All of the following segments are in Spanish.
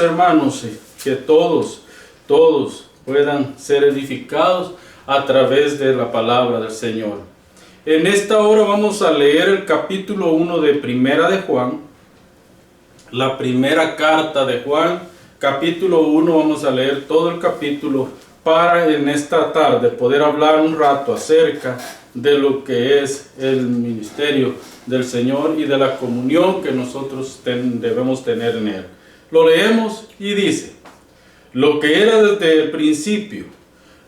Hermanos, que todos puedan ser edificados a través de la palabra del Señor. En esta hora vamos a leer el capítulo 1 de Primera de Juan, la primera carta de Juan, capítulo 1. Vamos a leer todo el capítulo para en esta tarde poder hablar un rato acerca de lo que es el ministerio del Señor y de la comunión que nosotros debemos tener en Él. Lo leemos y dice: lo que era desde el principio,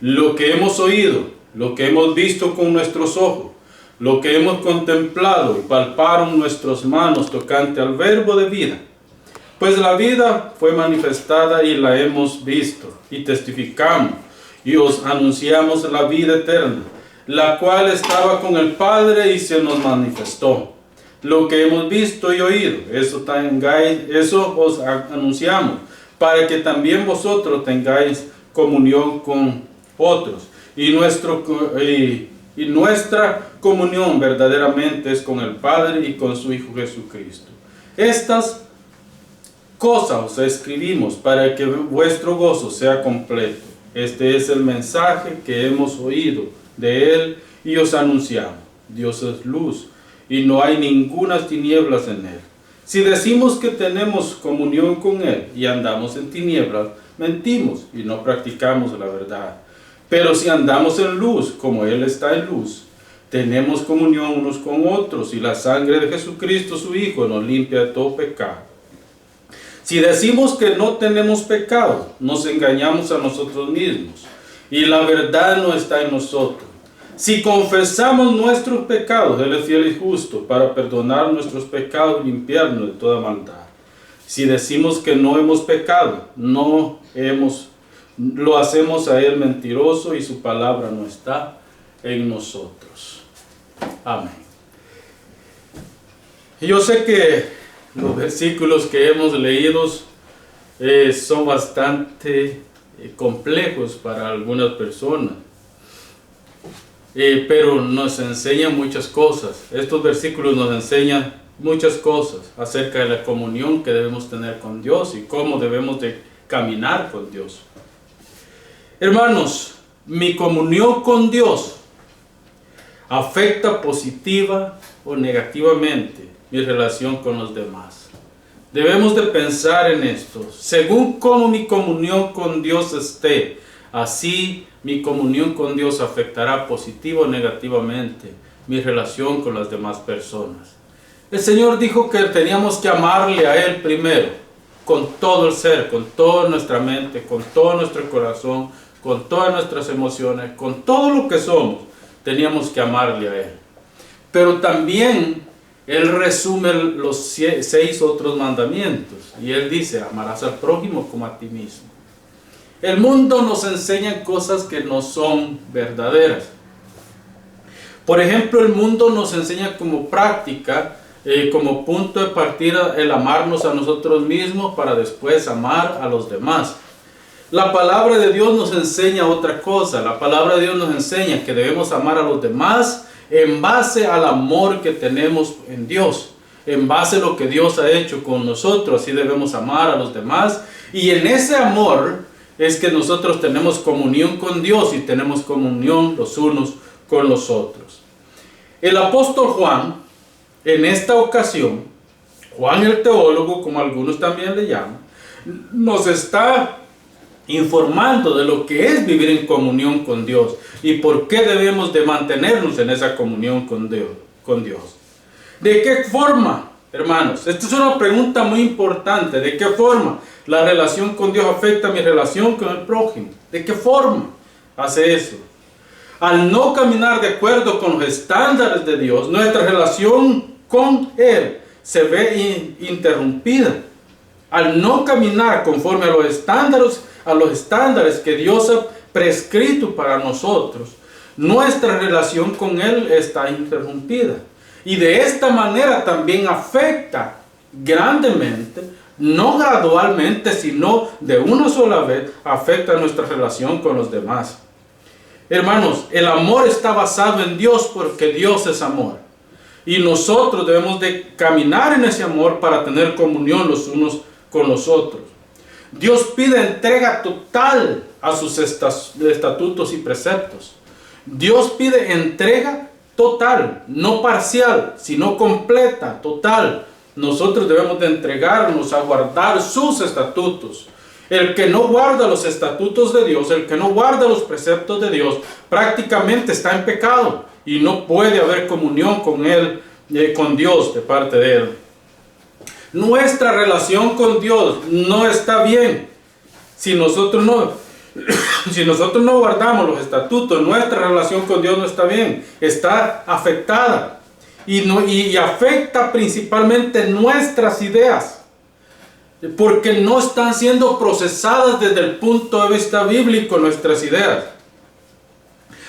lo que hemos oído, lo que hemos visto con nuestros ojos, lo que hemos contemplado y palparon nuestras manos tocante al verbo de vida. Pues la vida fue manifestada y la hemos visto y testificamos y os anunciamos la vida eterna, la cual estaba con el Padre y se nos manifestó. Lo que hemos visto y oído, eso os anunciamos, para que también vosotros tengáis comunión con otros. Y nuestra comunión verdaderamente es con el Padre y con su Hijo Jesucristo. Estas cosas os escribimos para que vuestro gozo sea completo. Este es el mensaje que hemos oído de Él y os anunciamos. Dios es luz y no hay ninguna tinieblas en Él. Si decimos que tenemos comunión con Él y andamos en tinieblas, mentimos y no practicamos la verdad. Pero si andamos en luz, como Él está en luz, tenemos comunión unos con otros, y la sangre de Jesucristo, su Hijo, nos limpia de todo pecado. Si decimos que no tenemos pecado, nos engañamos a nosotros mismos, y la verdad no está en nosotros. Si confesamos nuestros pecados, Él es fiel y justo para perdonar nuestros pecados y limpiarnos de toda maldad. Si decimos que no hemos pecado, lo hacemos a Él mentiroso y su palabra no está en nosotros. Amén. Yo sé que los versículos que hemos leído son bastante complejos para algunas personas. Pero nos enseñan muchas cosas. Estos versículos nos enseñan muchas cosas acerca de la comunión que debemos tener con Dios y cómo debemos de caminar con Dios. Hermanos, mi comunión con Dios afecta positiva o negativamente mi relación con los demás. Debemos de pensar en esto. Según cómo mi comunión con Dios esté, así mi comunión con Dios afectará positiva o negativamente mi relación con las demás personas. El Señor dijo que teníamos que amarle a Él primero, con todo el ser, con toda nuestra mente, con todo nuestro corazón, con todas nuestras emociones, con todo lo que somos. Teníamos que amarle a Él. Pero también Él resume los 6 otros mandamientos. Y Él dice: amarás al prójimo como a ti mismo. El mundo nos enseña cosas que no son verdaderas. Por ejemplo, el mundo nos enseña como práctica, como punto de partida, el amarnos a nosotros mismos para después amar a los demás. La palabra de Dios nos enseña otra cosa. La palabra de Dios nos enseña que debemos amar a los demás en base al amor que tenemos en Dios, en base a lo que Dios ha hecho con nosotros. Así debemos amar a los demás, y en ese amor es que nosotros tenemos comunión con Dios y tenemos comunión los unos con los otros. El apóstol Juan, en esta ocasión, Juan el teólogo, como algunos también le llaman, nos está informando de lo que es vivir en comunión con Dios y por qué debemos de mantenernos en esa comunión con Dios. ¿De qué forma, hermanos? Esta es una pregunta muy importante. ¿De qué forma la relación con Dios afecta mi relación con el prójimo? ¿De qué forma hace eso? Al no caminar de acuerdo con los estándares de Dios, nuestra relación con Él se ve interrumpida. Al no caminar conforme a los estándares que Dios ha prescrito para nosotros, nuestra relación con Él está interrumpida. Y de esta manera también afecta grandemente, no gradualmente, sino de una sola vez, afecta nuestra relación con los demás. Hermanos, el amor está basado en Dios porque Dios es amor. Y nosotros debemos de caminar en ese amor para tener comunión los unos con los otros. Dios pide entrega total a sus estatutos y preceptos. Dios pide entrega total, no parcial, sino completa, total. Nosotros debemos de entregarnos a guardar sus estatutos. El que no guarda los estatutos de Dios, el que no guarda los preceptos de Dios, prácticamente está en pecado y no puede haber comunión con él, con Dios de parte de él. Nuestra relación con Dios no está bien si nosotros no guardamos los estatutos. Nuestra relación con Dios no está bien, está afectada y afecta principalmente nuestras ideas, porque no están siendo procesadas desde el punto de vista bíblico nuestras ideas.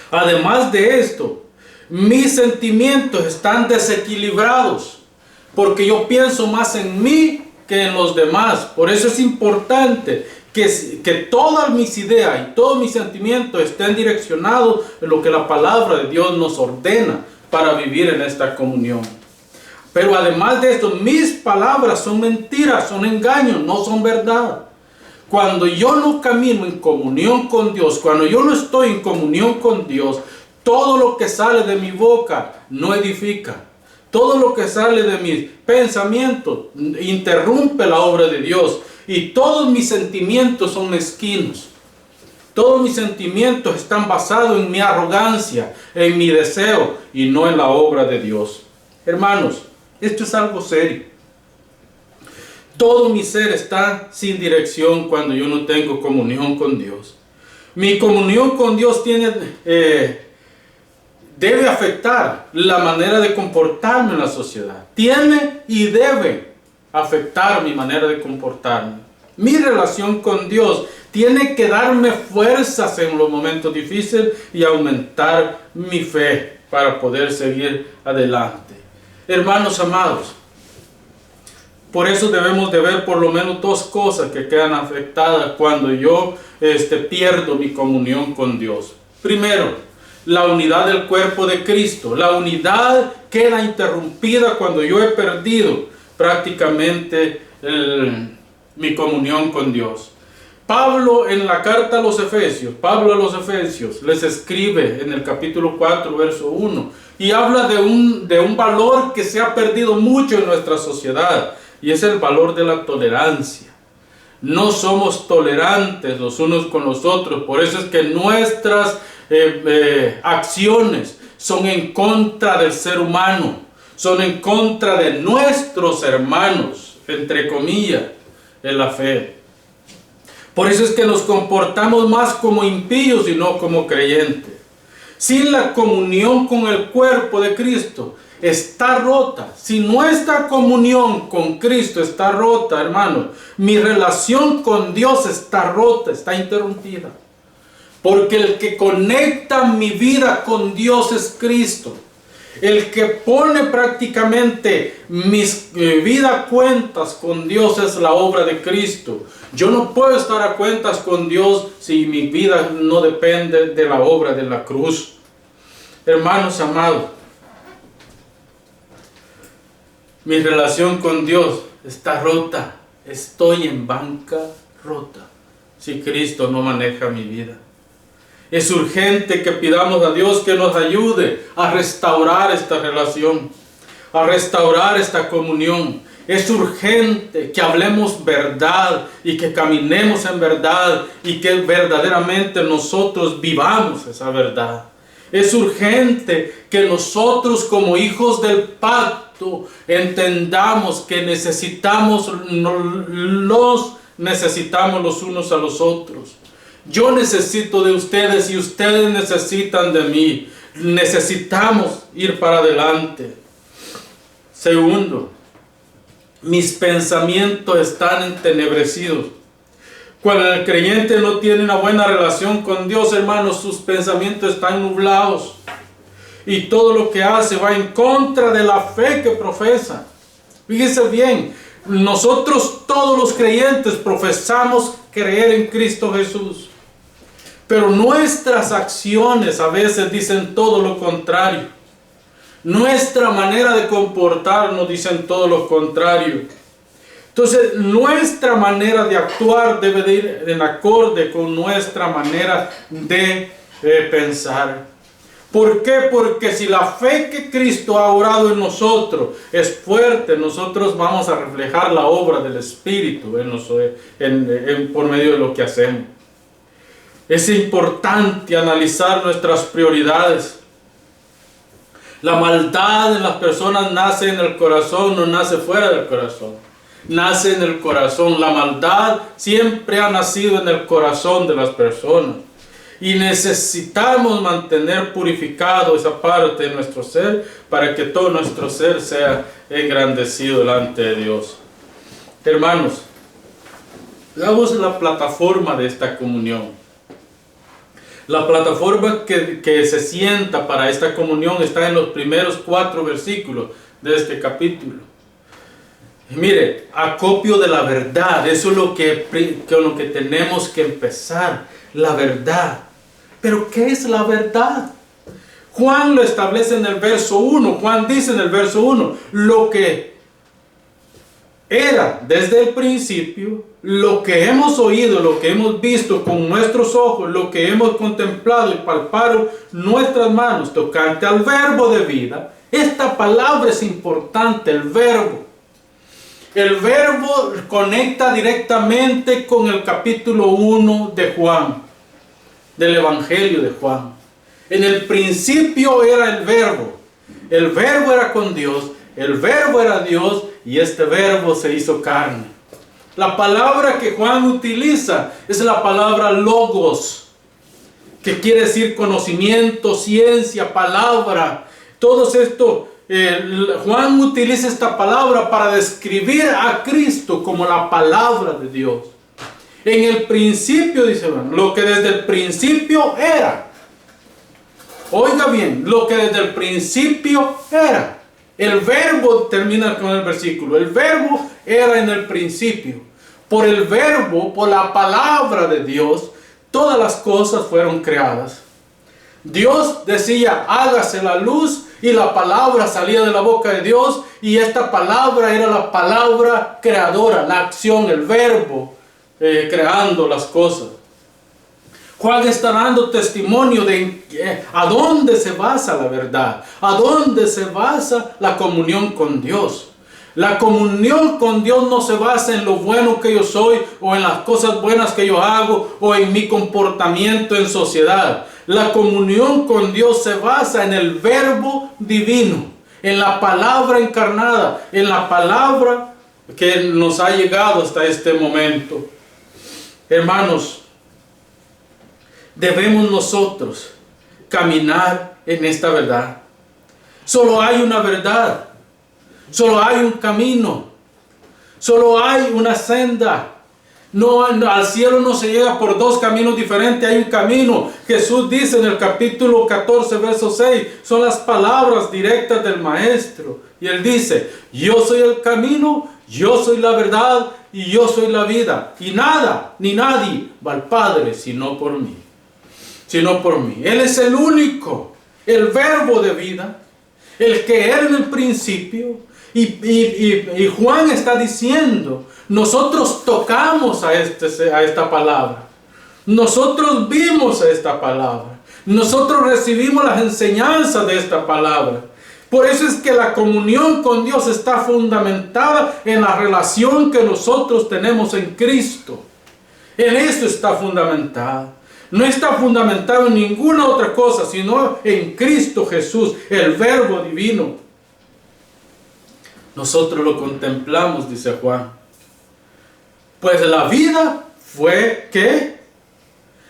Además de esto, mis sentimientos están desequilibrados, porque yo pienso más en mí que en los demás. Por eso es importante que todas mis ideas y todos mis sentimientos estén direccionados en lo que la palabra de Dios nos ordena para vivir en esta comunión. Pero además de esto, mis palabras son mentiras, son engaños, no son verdad. Cuando yo no camino en comunión con Dios, cuando yo no estoy en comunión con Dios, todo lo que sale de mi boca no edifica. Todo lo que sale de mis pensamientos interrumpe la obra de Dios. Y todos mis sentimientos son mezquinos. Todos mis sentimientos están basados en mi arrogancia, en mi deseo y no en la obra de Dios. Hermanos, esto es algo serio. Todo mi ser está sin dirección cuando yo no tengo comunión con Dios. Mi comunión con Dios debe afectar la manera de comportarme en la sociedad. Tiene y debe afectar mi manera de comportarme. Mi relación con Dios tiene que darme fuerzas en los momentos difíciles y aumentar mi fe para poder seguir adelante. Hermanos amados, por eso debemos de ver por lo menos dos cosas que quedan afectadas cuando yo pierdo mi comunión con Dios. Primero, la unidad del cuerpo de Cristo. La unidad queda interrumpida cuando yo he perdido prácticamente mi comunión con Dios. Pablo en la carta a los Efesios, les escribe en el capítulo 4, verso 1, y habla de un valor que se ha perdido mucho en nuestra sociedad, y es el valor de la tolerancia. No somos tolerantes los unos con los otros, por eso es que nuestras acciones son en contra del ser humano, son en contra de nuestros hermanos, entre comillas, en la fe. Por eso es que nos comportamos más como impíos y no como creyentes. Si la comunión con el cuerpo de Cristo está rota, si nuestra comunión con Cristo está rota, hermanos, mi relación con Dios está rota, está interrumpida. Porque el que conecta mi vida con Dios es Cristo. El que pone prácticamente mi vida a cuentas con Dios es la obra de Cristo. Yo no puedo estar a cuentas con Dios si mi vida no depende de la obra de la cruz. Hermanos amados, mi relación con Dios está rota. Estoy en bancarrota si Cristo no maneja mi vida. Es urgente que pidamos a Dios que nos ayude a restaurar esta relación, a restaurar esta comunión. Es urgente que hablemos verdad y que caminemos en verdad y que verdaderamente nosotros vivamos esa verdad. Es urgente que nosotros como hijos del pacto entendamos que necesitamos los unos a los otros. Yo necesito de ustedes y ustedes necesitan de mí. Necesitamos ir para adelante. Segundo, mis pensamientos están entenebrecidos. Cuando el creyente no tiene una buena relación con Dios, hermanos, sus pensamientos están nublados. Y todo lo que hace va en contra de la fe que profesa. Fíjense bien, nosotros todos los creyentes profesamos creer en Cristo Jesús. Pero nuestras acciones a veces dicen todo lo contrario. Nuestra manera de comportarnos dicen todo lo contrario. Entonces, nuestra manera de actuar debe de ir en acorde con nuestra manera de pensar. ¿Por qué? Porque si la fe que Cristo ha obrado en nosotros es fuerte, nosotros vamos a reflejar la obra del Espíritu por medio de lo que hacemos. Es importante analizar nuestras prioridades. La maldad en las personas nace en el corazón, no nace fuera del corazón. Nace en el corazón. La maldad siempre ha nacido en el corazón de las personas. Y necesitamos mantener purificado esa parte de nuestro ser para que todo nuestro ser sea engrandecido delante de Dios. Hermanos, veamos la plataforma de esta comunión. La plataforma que se sienta para esta comunión está en los primeros 4 versículos de este capítulo. Y mire, acopio de la verdad, eso es con lo que tenemos que empezar, la verdad. ¿Pero qué es la verdad? Juan lo establece en el verso 1, Juan dice en el verso 1, lo que era desde el principio, lo que hemos oído, lo que hemos visto con nuestros ojos, lo que hemos contemplado y palpado nuestras manos tocante al verbo de vida. Esta palabra es importante, el verbo. El verbo conecta directamente con el capítulo 1 de Juan, del Evangelio de Juan. En el principio era el verbo era con Dios, el verbo era Dios y este verbo se hizo carne. La palabra que Juan utiliza es la palabra logos, que quiere decir conocimiento, ciencia, palabra. Todo esto, Juan utiliza esta palabra para describir a Cristo como la palabra de Dios. En el principio, dice, lo que desde el principio era. Oiga bien, lo que desde el principio era. El verbo termina con el versículo. El verbo era en el principio. Por el verbo, por la palabra de Dios, todas las cosas fueron creadas. Dios decía, hágase la luz, y la palabra salía de la boca de Dios, y esta palabra era la palabra creadora, la acción, el verbo, creando las cosas. Juan está dando testimonio de a dónde se basa la verdad, a dónde se basa la comunión con Dios. La comunión con Dios no se basa en lo bueno que yo soy, o en las cosas buenas que yo hago, o en mi comportamiento en sociedad. La comunión con Dios se basa en el verbo divino, en la palabra encarnada, en la palabra que nos ha llegado hasta este momento. Hermanos, debemos nosotros caminar en esta verdad. Solo hay una verdad, solo hay un camino, solo hay una senda. No, al cielo no se llega por 2 caminos diferentes, hay un camino. Jesús dice en el capítulo 14, verso 6, son las palabras directas del Maestro. Y Él dice, yo soy el camino, yo soy la verdad y yo soy la vida. Y nada, ni nadie va al Padre sino por mí. Sino por mí. Él es el único, el verbo de vida, el que era en el principio. Y Juan está diciendo, nosotros tocamos a esta palabra. Nosotros vimos a esta palabra. Nosotros recibimos las enseñanzas de esta palabra. Por eso es que la comunión con Dios está fundamentada en la relación que nosotros tenemos en Cristo. En eso está fundamentada. No está fundamentado en ninguna otra cosa, sino en Cristo Jesús, el verbo divino. Nosotros lo contemplamos, dice Juan. Pues la vida fue, ¿qué?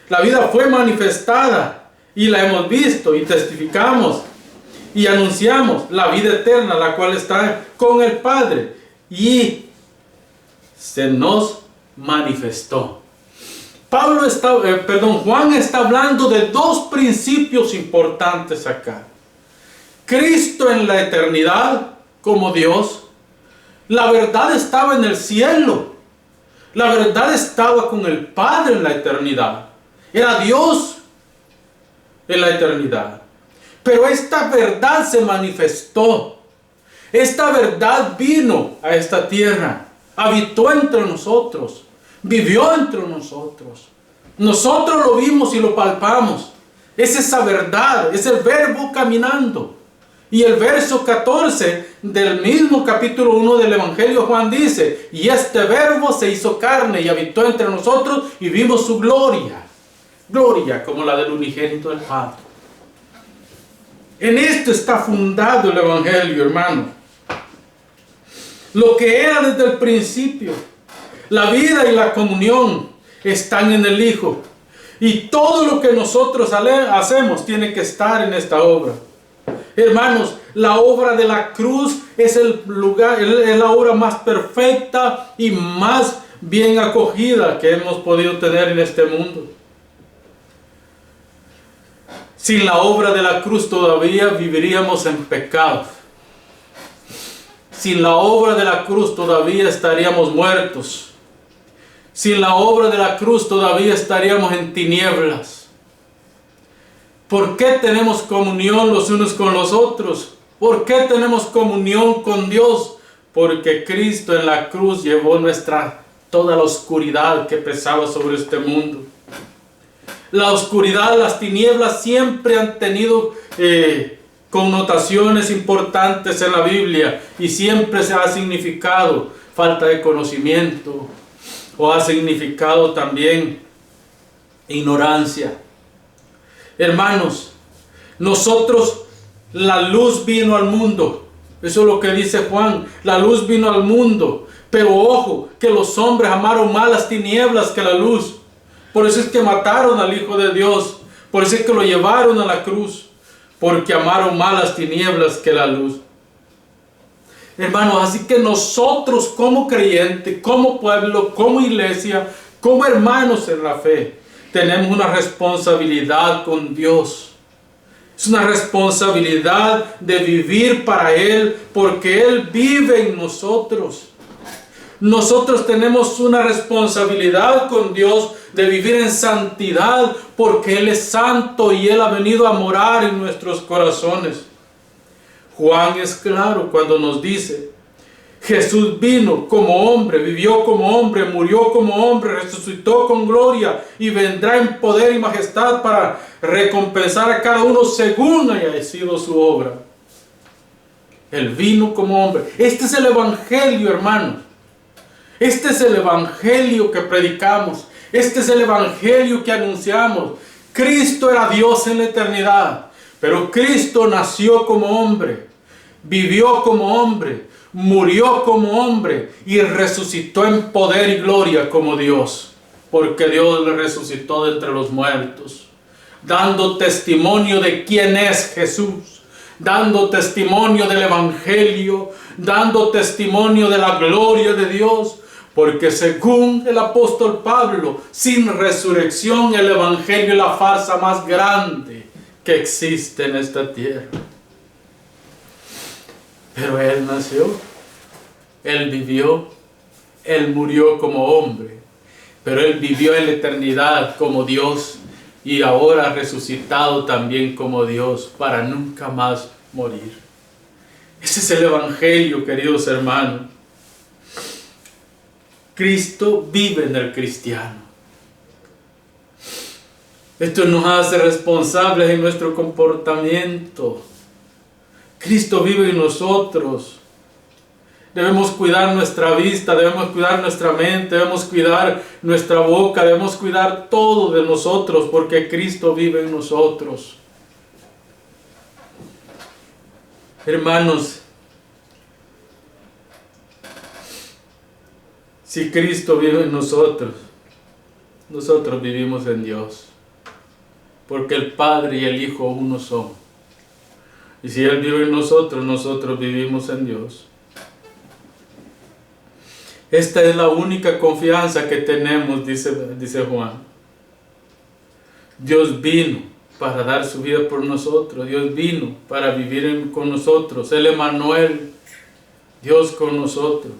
La vida fue manifestada y la hemos visto y testificamos y anunciamos la vida eterna, la cual está con el Padre y se nos manifestó. Juan está hablando de 2 principios importantes acá. Cristo en la eternidad como Dios. La verdad estaba en el cielo. La verdad estaba con el Padre en la eternidad. Era Dios en la eternidad. Pero esta verdad se manifestó. Esta verdad vino a esta tierra. habitó entre nosotros, vivió entre nosotros. Nosotros lo vimos y lo palpamos. Es esa verdad, es el verbo caminando. Y el verso 14 del mismo capítulo 1 del Evangelio de Juan dice: y este verbo se hizo carne y habitó entre nosotros y vimos su gloria. Gloria como la del unigénito del Padre. En esto está fundado el Evangelio, hermano. Lo que era desde el principio, la vida y la comunión, están en el Hijo. Y todo lo que nosotros hacemos tiene que estar en esta obra. Hermanos, la obra de la cruz es es la obra más perfecta y más bien acogida que hemos podido tener en este mundo. Sin la obra de la cruz todavía viviríamos en pecado. Sin la obra de la cruz todavía estaríamos muertos. Sin la obra de la cruz todavía estaríamos en tinieblas. ¿Por qué tenemos comunión los unos con los otros? ¿Por qué tenemos comunión con Dios? Porque Cristo en la cruz llevó toda la oscuridad que pesaba sobre este mundo. La oscuridad, las tinieblas siempre han tenido connotaciones importantes en la Biblia y siempre se ha significado falta de conocimiento o ha significado también ignorancia. Hermanos, nosotros, la luz vino al mundo. Eso es lo que dice Juan. La luz vino al mundo. Pero ojo, que los hombres amaron más las tinieblas que la luz. Por eso es que mataron al Hijo de Dios. Por eso es que lo llevaron a la cruz. Porque amaron más las tinieblas que la luz. Hermanos, así que nosotros como creyentes, como pueblo, como iglesia, como hermanos en la fe, tenemos una responsabilidad con Dios. Es una responsabilidad de vivir para Él, porque Él vive en nosotros. Nosotros tenemos una responsabilidad con Dios de vivir en santidad, porque Él es santo y Él ha venido a morar en nuestros corazones. Juan es claro cuando nos dice: Jesús vino como hombre, vivió como hombre, murió como hombre, resucitó con gloria y vendrá en poder y majestad para recompensar a cada uno según haya sido su obra. Él vino como hombre. Este es el Evangelio, hermanos. Este es el Evangelio que predicamos. Este es el Evangelio que anunciamos. Cristo era Dios en la eternidad, pero Cristo nació como hombre, vivió como hombre, murió como hombre y resucitó en poder y gloria como Dios, porque Dios le resucitó de entre los muertos, dando testimonio de quién es Jesús, dando testimonio del Evangelio, dando testimonio de la gloria de Dios, porque según el apóstol Pablo, sin resurrección el Evangelio es la farsa más grande que existe en esta tierra. Pero Él nació, Él vivió, Él murió como hombre, pero Él vivió en la eternidad como Dios y ahora ha resucitado también como Dios para nunca más morir. Ese es el Evangelio, queridos hermanos. Cristo vive en el cristiano. Esto nos hace responsables en nuestro comportamiento. Cristo vive en nosotros. Debemos cuidar nuestra vista, debemos cuidar nuestra mente, debemos cuidar nuestra boca, debemos cuidar todo de nosotros, porque Cristo vive en nosotros. Hermanos, si Cristo vive en nosotros, nosotros vivimos en Dios, porque el Padre y el Hijo uno son. Y si Él vive en nosotros, nosotros vivimos en Dios. Esta es la única confianza que tenemos, dice Juan. Dios vino para dar su vida por nosotros. Dios vino para vivir con nosotros. El Emmanuel, Dios con nosotros.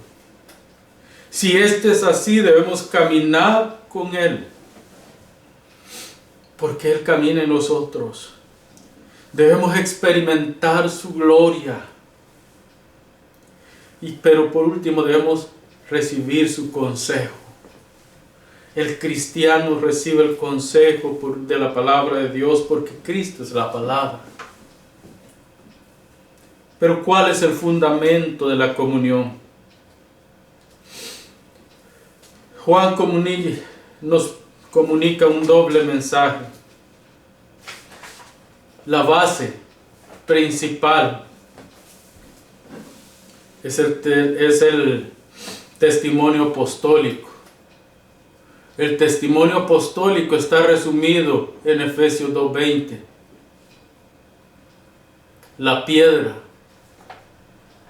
Si este es así, debemos caminar con Él, porque Él camina en nosotros. Debemos experimentar su gloria. Pero por último debemos recibir su consejo. El cristiano recibe el consejo de la palabra de Dios porque Cristo es la palabra. Pero ¿cuál es el fundamento de la comunión? Juan nos comunica un doble mensaje. La base principal es el testimonio apostólico. El testimonio apostólico está resumido en Efesios 2:20. La piedra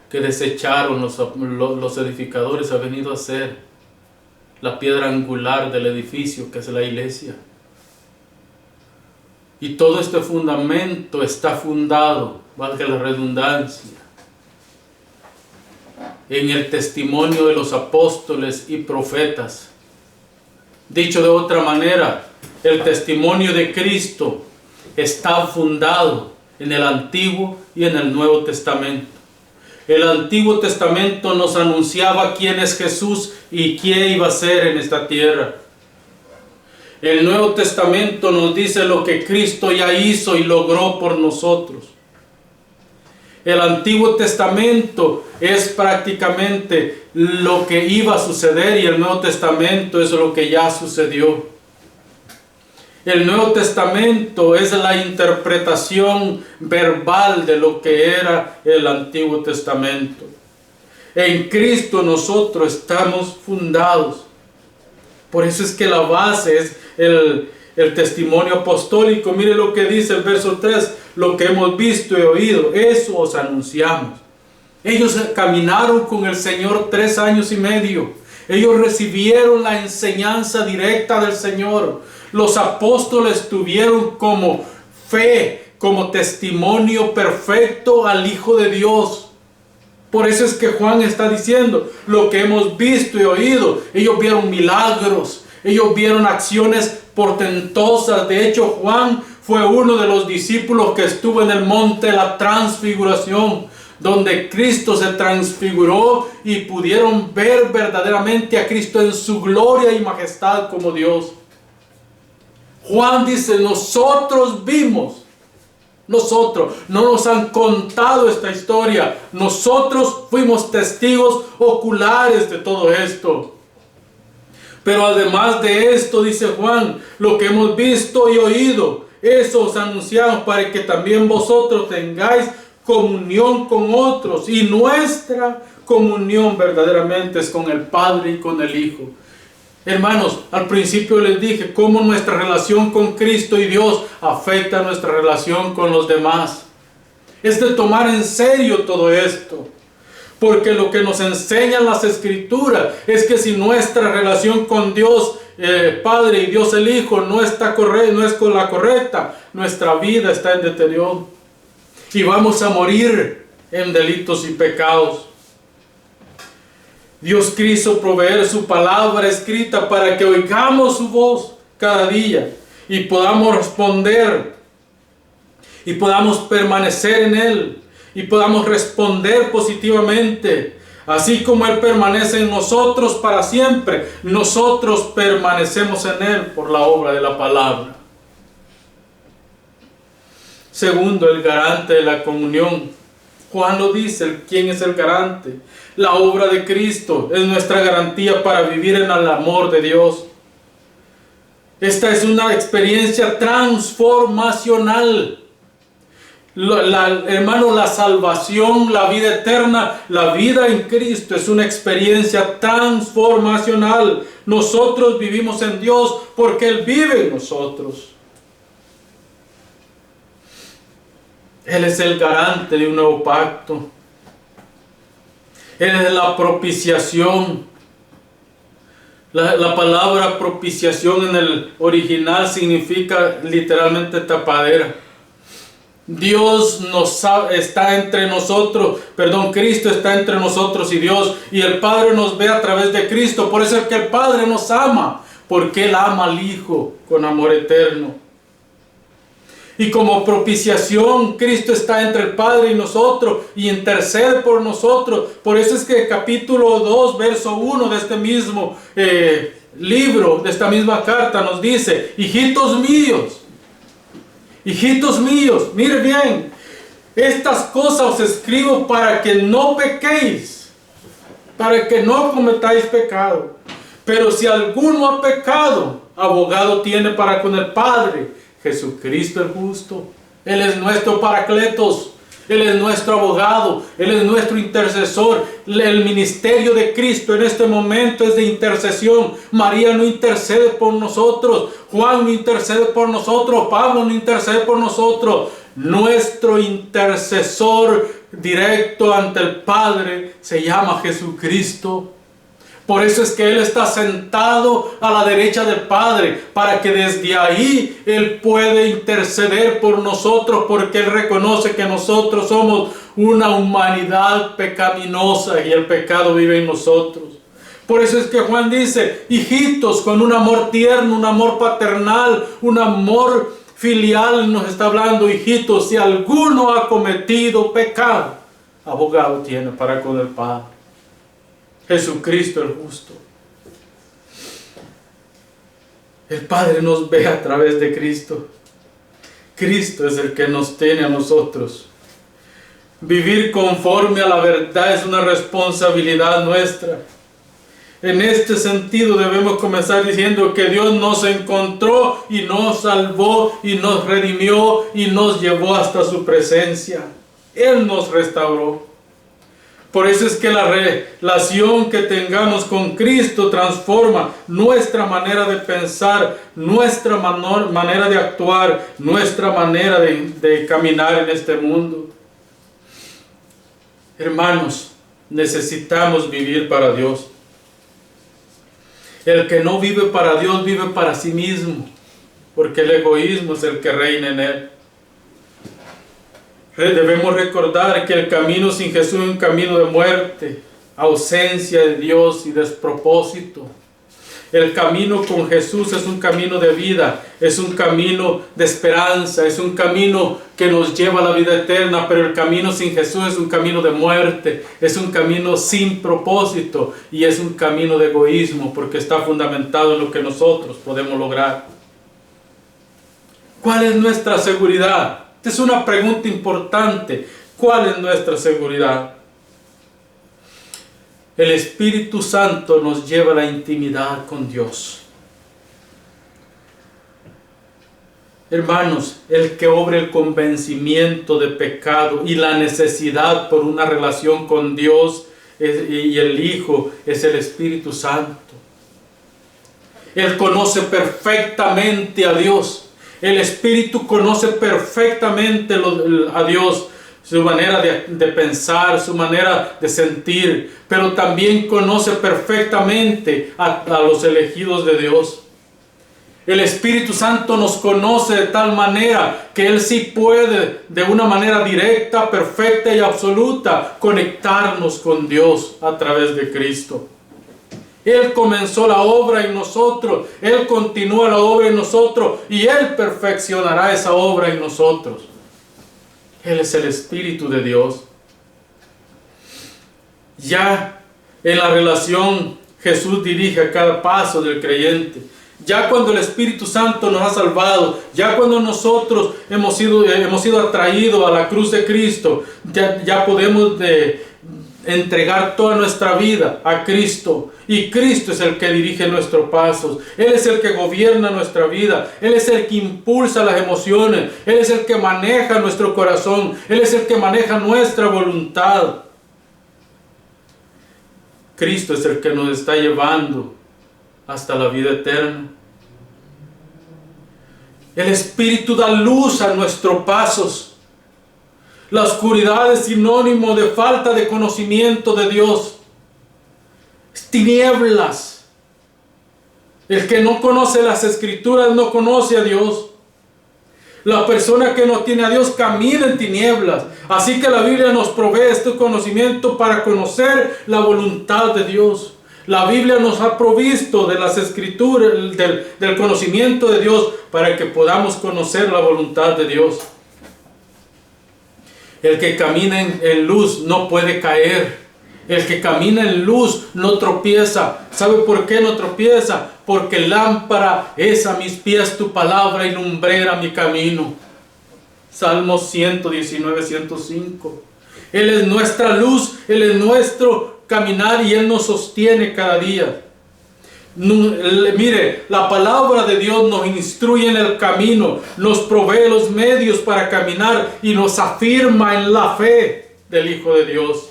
que desecharon los edificadores ha venido a ser la piedra angular del edificio, que es la iglesia. Y todo este fundamento está fundado, valga la redundancia, en el testimonio de los apóstoles y profetas. Dicho de otra manera, el testimonio de Cristo está fundado en el Antiguo y en el Nuevo Testamento. El Antiguo Testamento nos anunciaba quién es Jesús y quién iba a ser en esta tierra. El Nuevo Testamento nos dice lo que Cristo ya hizo y logró por nosotros. El Antiguo Testamento es prácticamente lo que iba a suceder y el Nuevo Testamento es lo que ya sucedió. El Nuevo Testamento es la interpretación verbal de lo que era el Antiguo Testamento. En Cristo nosotros estamos fundados. Por eso es que la base es el testimonio apostólico. Mire lo que dice el verso 3, lo que hemos visto y oído, eso os anunciamos. Ellos caminaron con el Señor 3 años y medio. Ellos recibieron la enseñanza directa del Señor. Los apóstoles tuvieron como fe, como testimonio perfecto al Hijo de Dios. Por eso es que Juan está diciendo lo que hemos visto y oído. Ellos vieron milagros, ellos vieron acciones portentosas. De hecho, Juan fue uno de los discípulos que estuvo en el monte de la transfiguración, donde Cristo se transfiguró y pudieron ver verdaderamente a Cristo en su gloria y majestad como Dios. Juan dice, nosotros vimos. Nosotros, no nos han contado esta historia. Nosotros fuimos testigos oculares de todo esto. Pero además de esto, dice Juan, lo que hemos visto y oído, eso os anunciamos para que también vosotros tengáis comunión con otros. Y nuestra comunión verdaderamente es con el Padre y con el Hijo. Hermanos, al principio les dije cómo nuestra relación con Cristo y Dios afecta nuestra relación con los demás. Es de tomar en serio todo esto, porque lo que nos enseñan las Escrituras es que si nuestra relación con Dios Padre y Dios el Hijo no está correcta, no es con la correcta, nuestra vida está en deterioro y vamos a morir en delitos y pecados. Dios quiso proveer su palabra escrita para que oigamos su voz cada día y podamos responder y podamos permanecer en Él y podamos responder positivamente. Así como Él permanece en nosotros para siempre, nosotros permanecemos en Él por la obra de la palabra. Segundo, el garante de la comunión. Juan lo dice, ¿quién es el garante? La obra de Cristo es nuestra garantía para vivir en el amor de Dios. Esta es una experiencia transformacional. Hermano, la salvación, la vida eterna, la vida en Cristo es una experiencia transformacional. Nosotros vivimos en Dios porque Él vive en nosotros. Él es el garante de un nuevo pacto. Él es la propiciación. La palabra propiciación en el original significa literalmente tapadera. Dios está entre nosotros, Cristo está entre nosotros y Dios, y el Padre nos ve a través de Cristo. Por eso es que el Padre nos ama, porque Él ama al Hijo con amor eterno. Y como propiciación, Cristo está entre el Padre y nosotros y intercede por nosotros. Por eso es que capítulo 2, verso 1 de este mismo libro, de esta misma carta, nos dice: hijitos míos, mire bien, estas cosas os escribo para que no pequéis, para que no cometáis pecado. Pero si alguno ha pecado, abogado tiene para con el Padre, Jesucristo el justo. Él es nuestro Paracletos, Él es nuestro abogado, Él es nuestro intercesor. El ministerio de Cristo en este momento es de intercesión. María no intercede por nosotros, Juan no intercede por nosotros, Pablo no intercede por nosotros. Nuestro intercesor directo ante el Padre se llama Jesucristo. Por eso es que Él está sentado a la derecha del Padre, para que desde ahí Él puede interceder por nosotros, porque Él reconoce que nosotros somos una humanidad pecaminosa y el pecado vive en nosotros. Por eso es que Juan dice: hijitos, con un amor tierno, un amor paternal, un amor filial, nos está hablando: hijitos, si alguno ha cometido pecado, abogado tiene para con el Padre, Jesucristo el justo. El Padre nos ve a través de Cristo. Cristo es el que nos tiene a nosotros. Vivir conforme a la verdad es una responsabilidad nuestra. En este sentido debemos comenzar diciendo que Dios nos encontró y nos salvó y nos redimió y nos llevó hasta su presencia. Él nos restauró. Por eso es que la relación que tengamos con Cristo transforma nuestra manera de pensar, nuestra manera de actuar, nuestra manera de caminar en este mundo. Hermanos, necesitamos vivir para Dios. El que no vive para Dios vive para sí mismo, porque el egoísmo es el que reina en él. Debemos recordar que el camino sin Jesús es un camino de muerte, ausencia de Dios y despropósito. El camino con Jesús es un camino de vida, es un camino de esperanza, es un camino que nos lleva a la vida eterna, pero el camino sin Jesús es un camino de muerte, es un camino sin propósito y es un camino de egoísmo, porque está fundamentado en lo que nosotros podemos lograr. ¿Cuál es nuestra seguridad? Esta es una pregunta importante. ¿Cuál es nuestra seguridad? El Espíritu Santo nos lleva a la intimidad con Dios. Hermanos, el que obra el convencimiento de pecado y la necesidad por una relación con Dios y el Hijo es el Espíritu Santo. Él conoce perfectamente a Dios. El Espíritu conoce perfectamente a Dios, su manera de pensar, su manera de sentir, pero también conoce perfectamente a los elegidos de Dios. El Espíritu Santo nos conoce de tal manera que Él sí puede, de una manera directa, perfecta y absoluta, conectarnos con Dios a través de Cristo. Él comenzó la obra en nosotros, Él continúa la obra en nosotros y Él perfeccionará esa obra en nosotros. Él es el Espíritu de Dios. Ya en la relación Jesús dirige a cada paso del creyente. Ya cuando el Espíritu Santo nos ha salvado, ya cuando nosotros hemos sido atraídos a la cruz de Cristo, ya podemos entregar toda nuestra vida a Cristo. Y Cristo es el que dirige nuestros pasos. Él es el que gobierna nuestra vida. Él es el que impulsa las emociones. Él es el que maneja nuestro corazón. Él es el que maneja nuestra voluntad. Cristo es el que nos está llevando hasta la vida eterna. El Espíritu da luz a nuestros pasos. La oscuridad es sinónimo de falta de conocimiento de Dios. Es tinieblas. El que no conoce las Escrituras no conoce a Dios. La persona que no tiene a Dios camina en tinieblas. Así que la Biblia nos provee este conocimiento para conocer la voluntad de Dios. La Biblia nos ha provisto de las escrituras, del conocimiento de Dios, para que podamos conocer la voluntad de Dios. El que camina en luz no puede caer. El que camina en luz no tropieza. ¿Sabe por qué no tropieza? Porque lámpara es a mis pies tu palabra y lumbrera mi camino. Salmo 119, 105. Él es nuestra luz, Él es nuestro caminar y Él nos sostiene cada día. Mire, la palabra de Dios nos instruye en el camino, nos provee los medios para caminar y nos afirma en la fe del Hijo de Dios.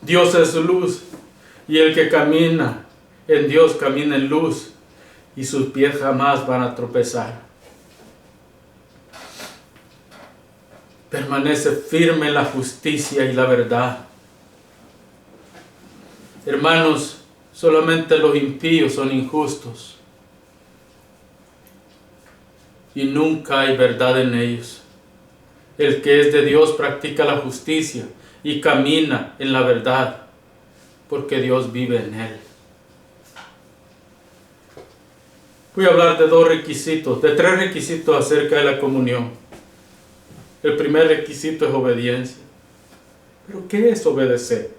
Dios es luz y el que camina en Dios camina en luz y sus pies jamás van a tropezar. Permanece firme en la justicia y la verdad. Hermanos, solamente los impíos son injustos y nunca hay verdad en ellos. El que es de Dios practica la justicia y camina en la verdad, porque Dios vive en él. Voy a hablar de tres requisitos acerca de la comunión. El primer requisito es obediencia. ¿Pero qué es obedecer?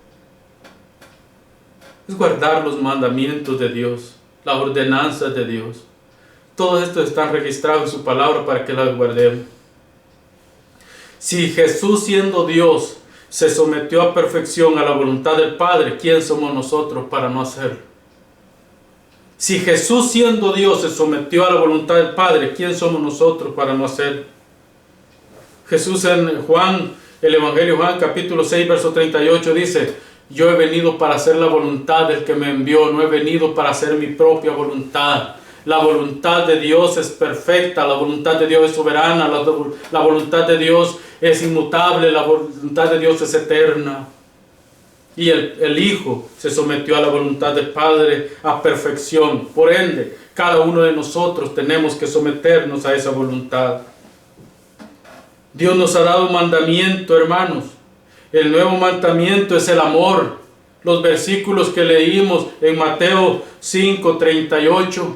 Es guardar los mandamientos de Dios, las ordenanzas de Dios. Todo esto está registrado en su palabra para que las guardemos. Si Jesús, siendo Dios, se sometió a perfección a la voluntad del Padre, ¿quién somos nosotros para no hacerlo? Si Jesús, siendo Dios, se sometió a la voluntad del Padre, ¿quién somos nosotros para no hacerlo? Jesús en Juan, el Evangelio de Juan, capítulo 6, verso 38, dice: yo he venido para hacer la voluntad del que me envió, no he venido para hacer mi propia voluntad. La voluntad de Dios es perfecta, la voluntad de Dios es soberana, la voluntad de Dios es inmutable, la voluntad de Dios es eterna. Y el Hijo se sometió a la voluntad del Padre a perfección. Por ende, cada uno de nosotros tenemos que someternos a esa voluntad. Dios nos ha dado un mandamiento, hermanos. El nuevo mandamiento es el amor. Los versículos que leímos en Mateo 5:38,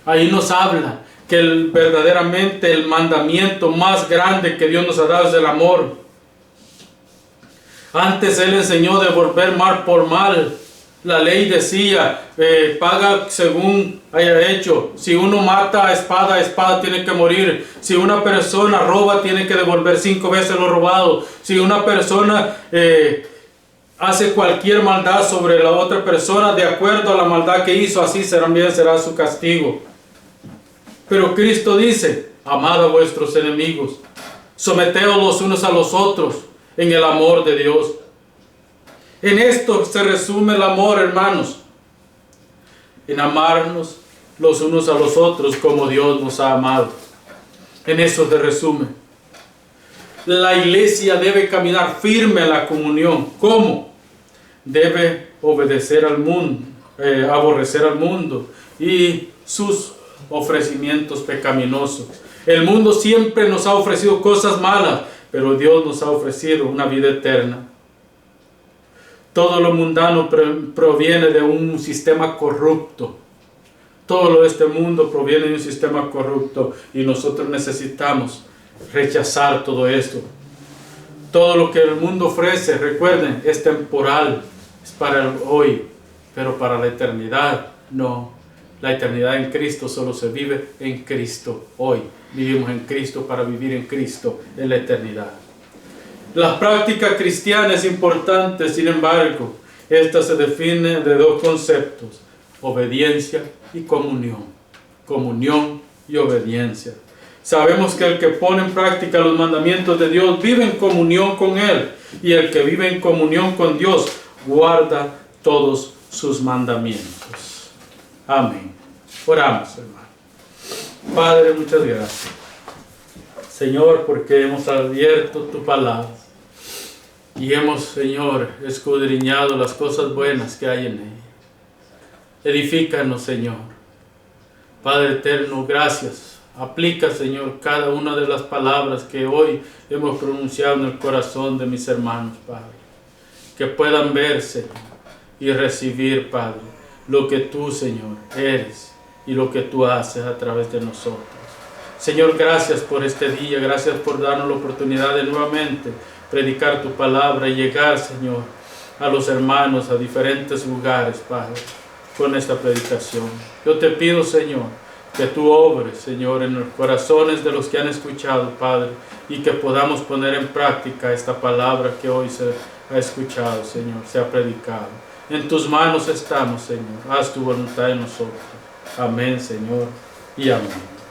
ahí nos habla que verdaderamente el mandamiento más grande que Dios nos ha dado es el amor. Antes Él enseñó devolver mal por mal. La ley decía, paga según haya hecho. Si uno mata a espada tiene que morir. Si una persona roba, tiene que devolver 5 veces lo robado. Si una persona hace cualquier maldad sobre la otra persona, de acuerdo a la maldad que hizo, así también será su castigo. Pero Cristo dice: amad a vuestros enemigos, someteos los unos a los otros en el amor de Dios. En esto se resume el amor, hermanos, en amarnos los unos a los otros como Dios nos ha amado. En eso se resume. La iglesia debe caminar firme en la comunión. ¿Cómo? Debe obedecer al mundo, aborrecer al mundo y sus ofrecimientos pecaminosos. El mundo siempre nos ha ofrecido cosas malas, pero Dios nos ha ofrecido una vida eterna. Todo lo mundano proviene de un sistema corrupto. Todo lo de este mundo proviene de un sistema corrupto y nosotros necesitamos rechazar todo esto. Todo lo que el mundo ofrece, recuerden, es temporal, es para el hoy, pero para la eternidad no. La eternidad en Cristo solo se vive en Cristo hoy. Vivimos en Cristo para vivir en Cristo en la eternidad. La práctica cristiana es importante, sin embargo, esta se define de 2 conceptos: obediencia y comunión. Comunión y obediencia. Sabemos que el que pone en práctica los mandamientos de Dios vive en comunión con Él, y el que vive en comunión con Dios guarda todos sus mandamientos. Amén. Oramos, hermano. Padre, muchas gracias, Señor, porque hemos abierto tu palabra y hemos, Señor, escudriñado las cosas buenas que hay en ella. Edifícanos, Señor. Padre eterno, gracias. Aplica, Señor, cada una de las palabras que hoy hemos pronunciado en el corazón de mis hermanos, Padre. que puedan ver, Señor, y recibir, Padre, lo que tú, Señor, eres y lo que tú haces a través de nosotros. Señor, gracias por este día, gracias por darnos la oportunidad de nuevamente predicar tu palabra y llegar, Señor, a los hermanos, a diferentes lugares, Padre, con esta predicación. Yo te pido, Señor, que tú obres, Señor, en los corazones de los que han escuchado, Padre, y que podamos poner en práctica esta palabra que hoy se ha escuchado, Señor, se ha predicado. En tus manos estamos, Señor. Haz tu voluntad en nosotros. Amén, Señor, y amén.